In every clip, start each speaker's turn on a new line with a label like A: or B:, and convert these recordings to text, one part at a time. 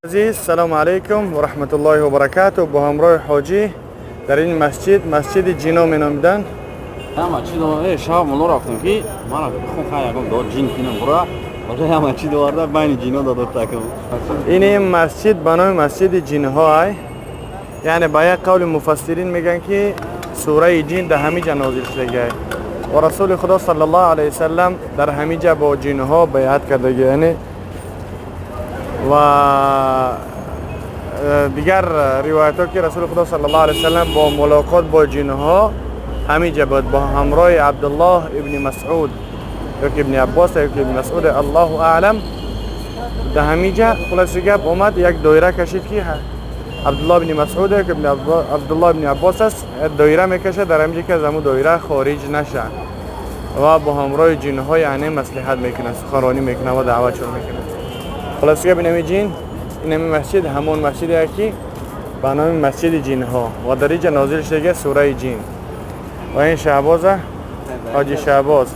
A: عزیز سلام علیکم و رحمت الله و برکاته. با همراه حاجی در این مسجد جینا می نامیدن.
B: همه چی داره شب مولو رفتم که من خون خیلی داد جین کنم برا ولی همه چی داره بین جینا داد تاکم.
A: این مسجد به نام مسجد جینها است. یعنی با یک قول مفسرین میگن که سوره جین در همه جا نازل شده و رسول خدا صلی الله علیه و سلم در همه جا با جینها بیعت کرده. یعنی و دیگر روایت ها که رسول خدا صلی الله علیه و سلم با ملاقات با جنها همیشه بود با همراه عبدالله ابن مسعود یا ابن عباس یا ابن مسعود الله اعلم. در همیشه خلاصه گپ اومد یک دایره کشید که عبدالله ابن مسعود که عبدالله ابن عباس است دایره میکشه در همیشه که از همون دایره خارج نشه و با همراه جنها یعنی مصلحت میکنه، سخنرانی میکنه و دعوتشون میکنه. خلاصه که بینم جین این مسجد همون مسجدی است که به نام مسجد جینها و در اینجا نازل شده سوره جین. و این شهباز حاجی شهباز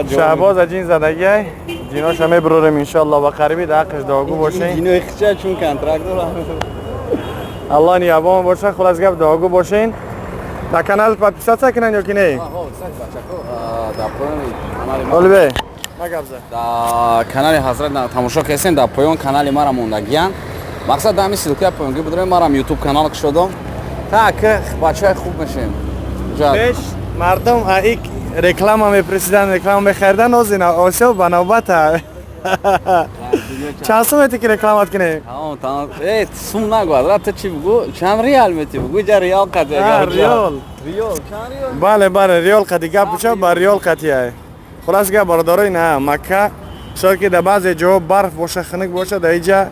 A: شهباز جین زدگی جیناش همه برورم انشالله و قریبی در حقش دعاگو باشین.
B: جینو اخچه چون کنترکت دارم
A: الله نیابان باشه. خلاص گپ دعاگو باشین. در کانال подписаться کنن یا که نه؟ Олбе.
B: Да канали Ҳазрат тамошо кесен да поён канали мара мондагиян. Мақсад да ҳамин силка поёнги будем марам YouTube канал кушодам. Так бачаи хуб мешем.
A: Беш мардум аик реклама мепресидан, реклама мехаридан озина осё ба навбата. Чанд сум мете ки рекламат кунем?
B: Тамом. Сум нагу, албатта чӣ бугу? Чанд реал мети бугу? Ҷа реал қад.
A: Реал.
B: Реал, чанд реал?
A: Бале, бале, реал қади гап буча ба реал қатия. خلاص گه برادرای نه مکه شاید که در بعضی جا برف باشه خنک باشه در اینجا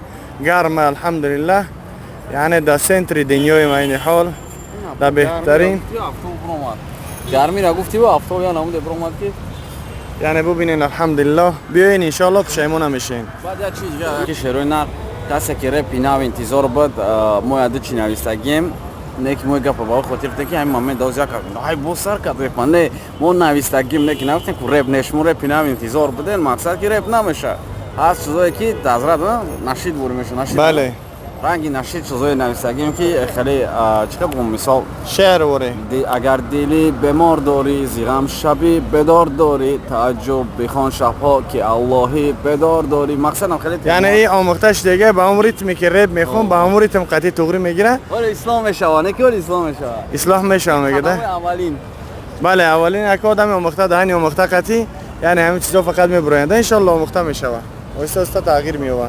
A: گرمه الحمدلله. یعنی در سنتری دنیای ما این حال در بهترین
B: گرمی را گفتی و افتاب یا نموده برومد که
A: یعنی ببینین الحمدلله بیاین انشالله پشیمون نمیشین.
B: بعد یه چیز که شروع نه کسی که رپ اینا انتظار بود ما یاد چی نویستگیم neki moj gapa ba khotir te ki ham men dozya ka ay bo sar ka te pande mo navistagim neki navte ku rap neshmu rap inam intizor buden maqsad ki rap namesha has chizoye ki dazrat nashid burmesh nashid
A: bale
B: rangi nashid chizoye navistagim ki khali chika bum misal
A: she'r vore
B: agar dili bemor dori zigham shabi bedor dori taajjub bikhon shahha ki allahi bedor dori maqsadam khali
A: yani این آموختش دیگه با اون ریتمی که رپ میخوام با اون ریتم قطعی توغری میگیره
B: ولی اسلام شوانه که ولی اسلام شوا
A: اصلاح میشه میگه
B: اولین
A: بله اولین یک آدم آموخته دهنی آموخته قطعی یعنی همین چیزا فقط میبرند ان شاء الله آموخته میشه و استاد تغییر میوه.